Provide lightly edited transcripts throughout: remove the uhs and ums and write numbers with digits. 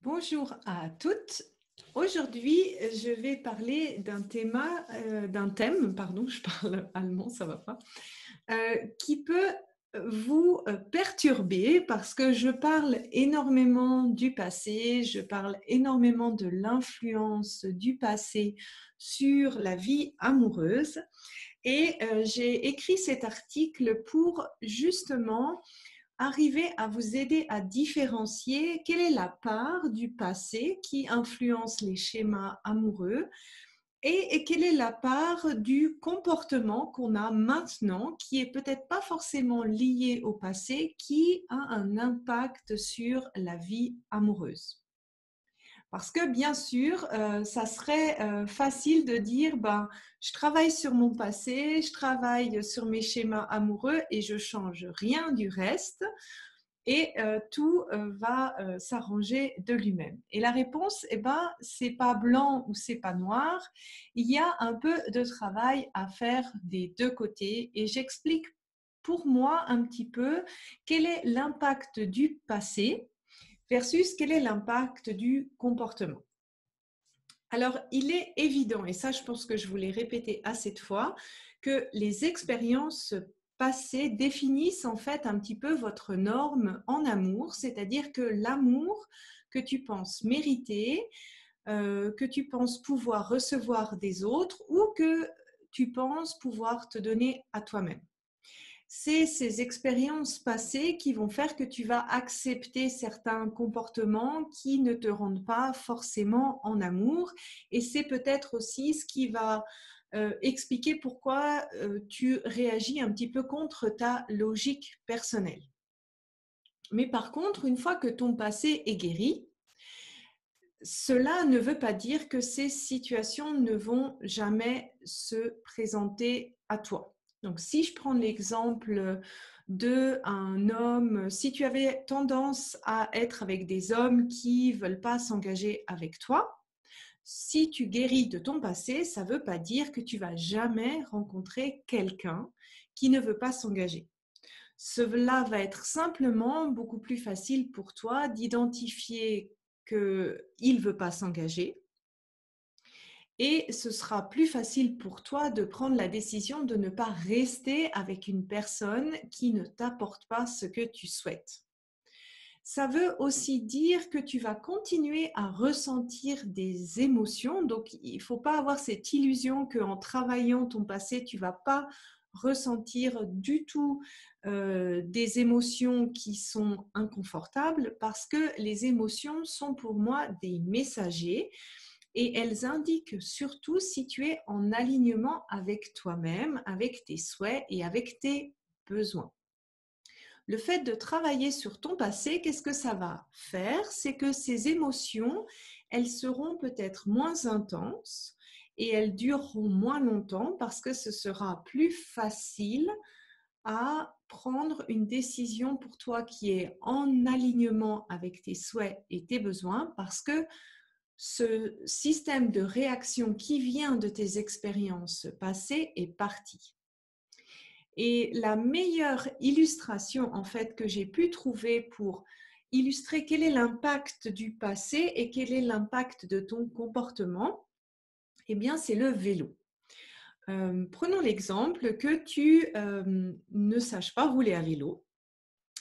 Bonjour à toutes. Aujourd'hui, je vais parler d'un thème, pardon, je parle allemand, ça va pas, qui peut vous perturber parce que je parle énormément du passé, je parle énormément de l'influence du passé sur la vie amoureuse et j'ai écrit cet article pour justement arriver à vous aider à différencier quelle est la part du passé qui influence les schémas amoureux et quelle est la part du comportement qu'on a maintenant qui est peut-être pas forcément lié au passé, qui a un impact sur la vie amoureuse. Parce que bien sûr, ça serait facile de dire, ben, je travaille sur mon passé, je travaille sur mes schémas amoureux et je change rien du reste et tout va s'arranger de lui-même. Et la réponse, eh ben, c'est pas blanc ou c'est pas noir. Il y a un peu de travail à faire des deux côtés et j'explique pour moi un petit peu quel est l'impact du passé versus quel est l'impact du comportement. Alors, il est évident, et ça je pense que je vous l'ai répété assez de fois, que les expériences passées définissent en fait un petit peu votre norme en amour, c'est-à-dire que l'amour que tu penses mériter, que tu penses pouvoir recevoir des autres ou que tu penses pouvoir te donner à toi-même. C'est ces expériences passées qui vont faire que tu vas accepter certains comportements qui ne te rendent pas forcément en amour. Et c'est peut-être aussi ce qui va expliquer pourquoi tu réagis un petit peu contre ta logique personnelle. Mais par contre, une fois que ton passé est guéri, cela ne veut pas dire que ces situations ne vont jamais se présenter à toi. Donc, si je prends l'exemple d'un homme, si tu avais tendance à être avec des hommes qui ne veulent pas s'engager avec toi, si tu guéris de ton passé, ça ne veut pas dire que tu vas jamais rencontrer quelqu'un qui ne veut pas s'engager. Cela va être simplement beaucoup plus facile pour toi d'identifier qu'il ne veut pas s'engager et ce sera plus facile pour toi de prendre la décision de ne pas rester avec une personne qui ne t'apporte pas ce que tu souhaites. Ça veut aussi dire que tu vas continuer à ressentir des émotions. Donc, il ne faut pas avoir cette illusion qu'en travaillant ton passé, tu ne vas pas ressentir du tout des émotions qui sont inconfortables parce que les émotions sont pour moi des messagers et elles indiquent surtout si tu es en alignement avec toi-même, avec tes souhaits et avec tes besoins. Le fait de travailler sur ton passé, qu'est-ce que ça va faire? C'est que ces émotions, elles seront peut-être moins intenses et elles dureront moins longtemps parce que ce sera plus facile à prendre une décision pour toi qui est en alignement avec tes souhaits et tes besoins parce que ce système de réaction qui vient de tes expériences passées est parti. Et la meilleure illustration en fait que j'ai pu trouver pour illustrer quel est l'impact du passé et quel est l'impact de ton comportement, eh bien c'est le vélo. Prenons l'exemple que tu ne saches pas rouler à vélo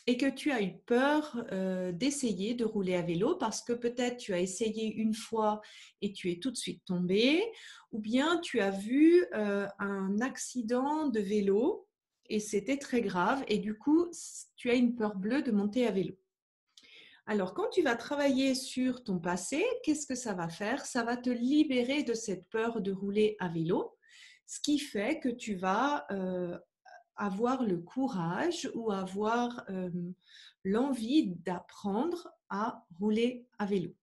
et que tu as eu peur d'essayer de rouler à vélo parce que peut-être tu as essayé une fois et tu es tout de suite tombé, ou bien tu as vu un accident de vélo et c'était très grave et du coup tu as une peur bleue de monter à vélo. Alors quand tu vas travailler sur ton passé, qu'est-ce que ça va faire? Ça va te libérer de cette peur de rouler à vélo, ce qui fait que tu vas avoir le courage ou avoir l'envie d'apprendre à rouler à vélo.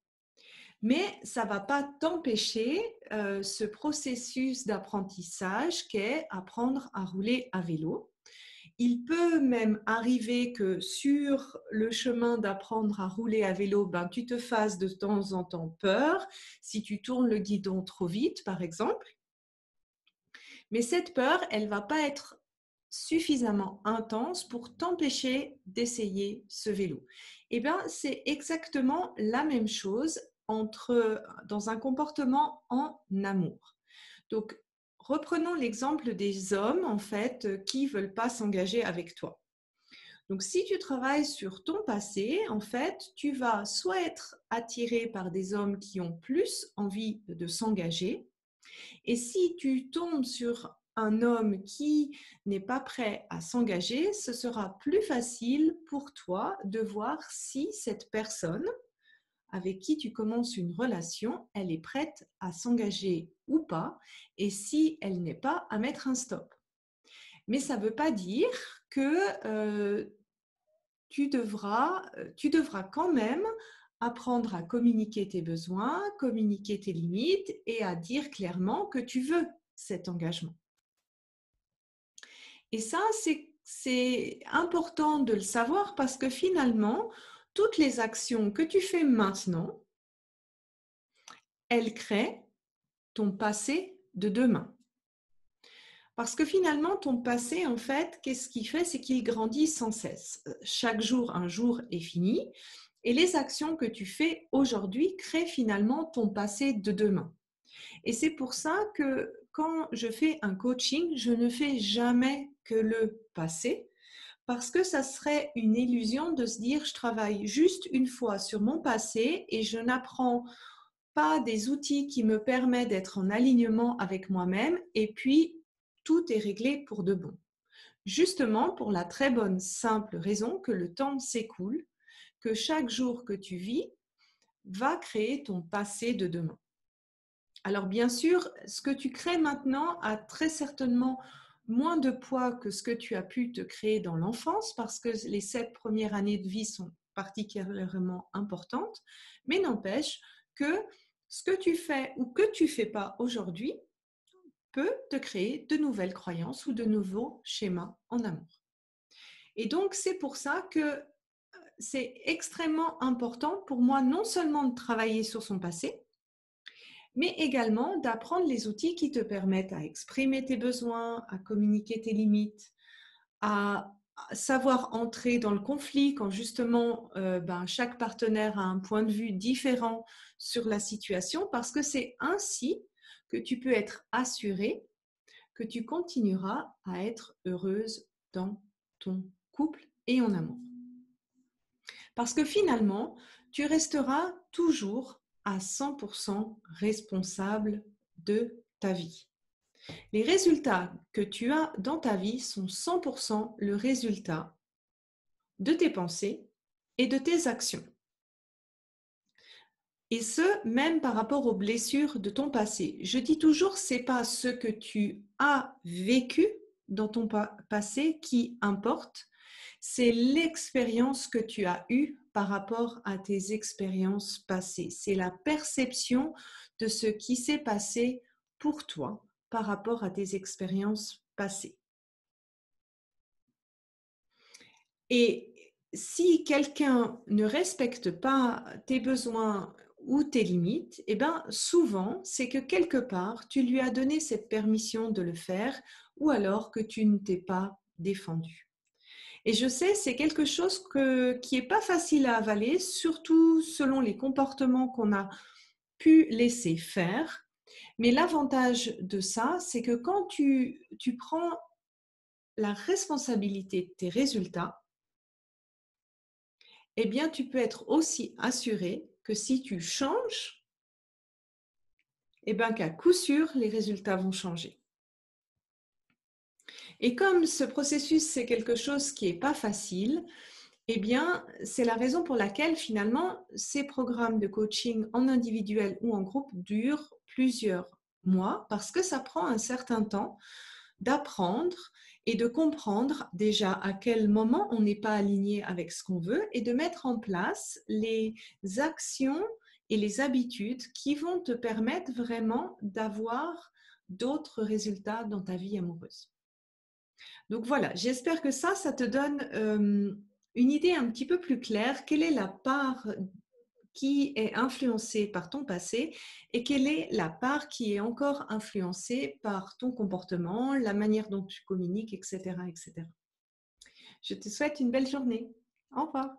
Mais ça ne va pas t'empêcher ce processus d'apprentissage qu'est apprendre à rouler à vélo. Il peut même arriver que sur le chemin d'apprendre à rouler à vélo, ben, tu te fasses de temps en temps peur si tu tournes le guidon trop vite, par exemple. Mais cette peur, elle ne va pas être suffisamment intense pour t'empêcher d'essayer ce vélo. Eh bien, c'est exactement la même chose dans un comportement en amour. Donc, reprenons l'exemple des hommes, en fait, qui ne veulent pas s'engager avec toi. Donc, si tu travailles sur ton passé, en fait, tu vas soit être attiré par des hommes qui ont plus envie de s'engager, et si tu tombes sur un homme qui n'est pas prêt à s'engager, ce sera plus facile pour toi de voir si cette personne avec qui tu commences une relation, elle est prête à s'engager ou pas, et si elle n'est pas, à mettre un stop. Mais ça ne veut pas dire que tu devras quand même apprendre à communiquer tes besoins, communiquer tes limites et à dire clairement que tu veux cet engagement. Et ça, c'est important de le savoir parce que finalement, toutes les actions que tu fais maintenant, elles créent ton passé de demain. Parce que finalement, ton passé, en fait, qu'est-ce qu'il fait? C'est qu'il grandit sans cesse. Chaque jour, un jour est fini. Et les actions que tu fais aujourd'hui créent finalement ton passé de demain. Et c'est pour ça que quand je fais un coaching, je ne fais jamais que le passé, parce que ça serait une illusion de se dire je travaille juste une fois sur mon passé et je n'apprends pas des outils qui me permettent d'être en alignement avec moi-même et puis tout est réglé pour de bon. Justement pour la très bonne simple raison que le temps s'écoule, que chaque jour que tu vis va créer ton passé de demain. Alors bien sûr, ce que tu crées maintenant a très certainement moins de poids que ce que tu as pu te créer dans l'enfance parce que les 7 premières années de vie sont particulièrement importantes, mais n'empêche que ce que tu fais ou que tu ne fais pas aujourd'hui peut te créer de nouvelles croyances ou de nouveaux schémas en amour. Et donc, c'est pour ça que c'est extrêmement important pour moi non seulement de travailler sur son passé, mais également d'apprendre les outils qui te permettent à exprimer tes besoins, à communiquer tes limites, à savoir entrer dans le conflit quand justement chaque partenaire a un point de vue différent sur la situation, parce que c'est ainsi que tu peux être assuré que tu continueras à être heureuse dans ton couple et en amour. Parce que finalement, tu resteras toujours à 100% responsable de ta vie. Les résultats que tu as dans ta vie sont 100% le résultat de tes pensées et de tes actions. Et ce, même par rapport aux blessures de ton passé. Je dis toujours, ce n'est pas ce que tu as vécu dans ton passé qui importe, c'est l'expérience que tu as eue par rapport à tes expériences passées. C'est la perception de ce qui s'est passé pour toi par rapport à tes expériences passées. Et si quelqu'un ne respecte pas tes besoins ou tes limites, eh bien souvent, c'est que quelque part, tu lui as donné cette permission de le faire ou alors que tu ne t'es pas défendu. Et je sais, c'est quelque chose qui n'est pas facile à avaler, surtout selon les comportements qu'on a pu laisser faire. Mais l'avantage de ça, c'est que quand tu prends la responsabilité de tes résultats, eh bien, tu peux être aussi assuré que si tu changes, eh bien, qu'à coup sûr, les résultats vont changer. Et comme ce processus, c'est quelque chose qui n'est pas facile, eh bien, c'est la raison pour laquelle finalement, ces programmes de coaching en individuel ou en groupe durent plusieurs mois parce que ça prend un certain temps d'apprendre et de comprendre déjà à quel moment on n'est pas aligné avec ce qu'on veut et de mettre en place les actions et les habitudes qui vont te permettre vraiment d'avoir d'autres résultats dans ta vie amoureuse. Donc voilà, j'espère que ça te donne une idée un petit peu plus claire. Quelle est la part qui est influencée par ton passé et quelle est la part qui est encore influencée par ton comportement, la manière dont tu communiques, etc., etc. Je te souhaite une belle journée. Au revoir.